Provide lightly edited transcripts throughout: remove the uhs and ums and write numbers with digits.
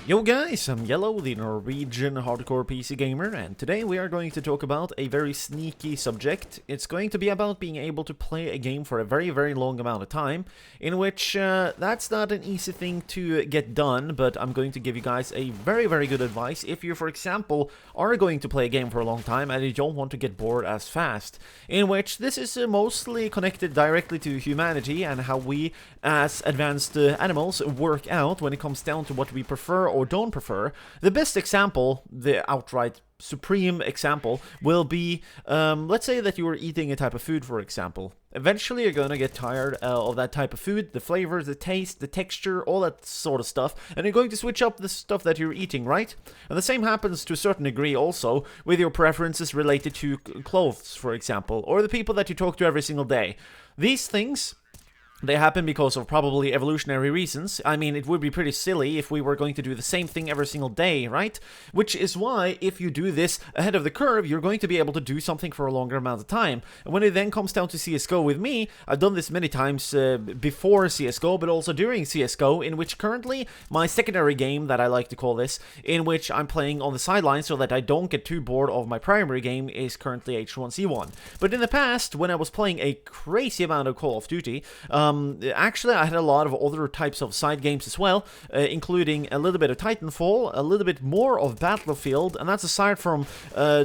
Yo guys, I'm Yellow, the Norwegian hardcore PC gamer, and today we are going to talk about a very sneaky subject. It's going to be about being able to play a game for a very long amount of time, in which that's not an easy thing to get done, but I'm going to give you guys a very good advice if you, for example, are going to play a game for a long time and you don't want to get bored as fast, in which this is mostly connected directly to humanity and how we as advanced animals work out when it comes down to what we prefer or don't prefer. The best example, the outright supreme example, will be, let's say that you are eating a type of food, for example. Eventually you're gonna get tired of that type of food, the flavor, the taste, the texture, all that sort of stuff, and you're going to switch up the stuff that you're eating, right? And the same happens to a certain degree also with your preferences related to clothes, for example, or the people that you talk to every single day. These things, they happen because of probably evolutionary reasons. I mean, it would be pretty silly if we were going to do the same thing every single day, right? Which is why, if you do this ahead of the curve, you're going to be able to do something for a longer amount of time. And when it then comes down to CSGO with me, I've done this many times before CSGO, but also during CSGO, in which currently my secondary game, that I like to call this, in which I'm playing on the sidelines so that I don't get too bored of my primary game, is currently H1Z1. But in the past, when I was playing a crazy amount of Call of Duty, actually, I had a lot of other types of side games as well, including a little bit of Titanfall, a little bit more of Battlefield, and that's aside from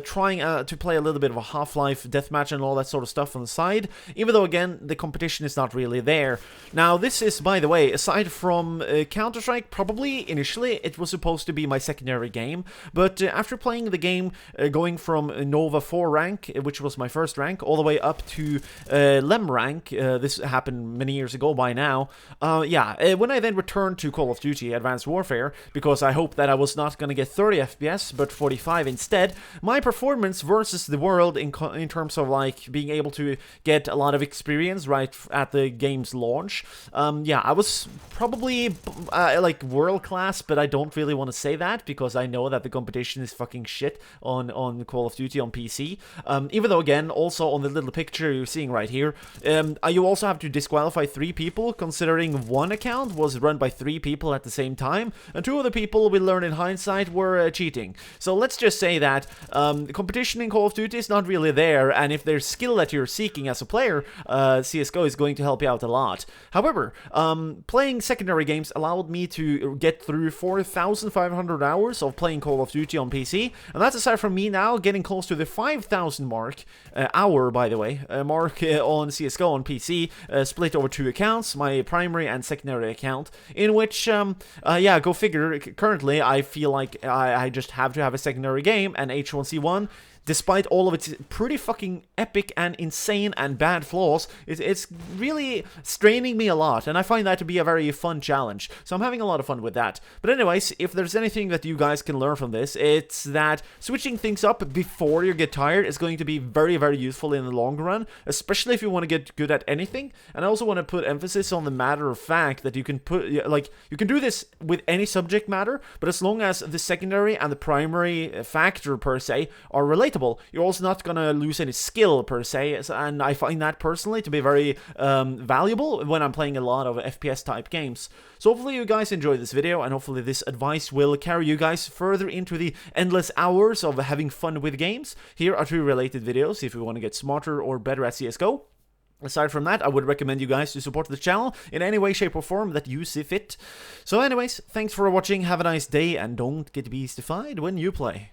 trying to play a little bit of a Half-Life deathmatch and all that sort of stuff on the side, even though, again, the competition is not really there. Now, this is, by the way, aside from Counter-Strike, probably initially it was supposed to be my secondary game, but after playing the game, going from Nova 4 rank, which was my first rank, all the way up to Lem rank, this happened many years ago by now. When I then returned to Call of Duty Advanced Warfare, because I hoped that I was not going to get 30 FPS, but 45 instead, my performance versus the world in terms of, like, being able to get a lot of experience right at the game's launch, I was probably, like, world-class, but I don't really want to say that, because I know that the competition is fucking shit on Call of Duty on PC. Even though, again, also on the little picture you're seeing right here, you also have to disqualify 3 people, considering one account was run by 3 people at the same time, and 2 of the people, we learned in hindsight, were cheating. So let's just say that the competition in Call of Duty is not really there, and if there's skill that you're seeking as a player, CSGO is going to help you out a lot. However, playing secondary games allowed me to get through 4,500 hours of playing Call of Duty on PC, and that's aside from me now getting close to the 5,000 mark, by the way, mark on CSGO on PC, split over 2 accounts, my primary and secondary account, in which, go figure, currently I feel like I just have to have a secondary game, and H1Z1, despite all of its pretty fucking epic and insane and bad flaws, it's really straining me a lot, and I find that to be a very fun challenge, so I'm having a lot of fun with that. But anyways, if there's anything that you guys can learn from this, it's that switching things up before you get tired is going to be very useful in the long run, especially if you want to get good at anything. And I also want to put emphasis on the matter of fact that you can you can do this with any subject matter, but as long as the secondary and the primary factor per se are related, you're also not going to lose any skill per se, and I find that personally to be very valuable when I'm playing a lot of FPS type games. So hopefully you guys enjoyed this video, and hopefully this advice will carry you guys further into the endless hours of having fun with games. Here are 2 related videos if you want to get smarter or better at CSGO. Aside from that, I would recommend you guys to support the channel in any way, shape, or form that you see fit. So anyways, thanks for watching, have a nice day, and don't get beastified when you play.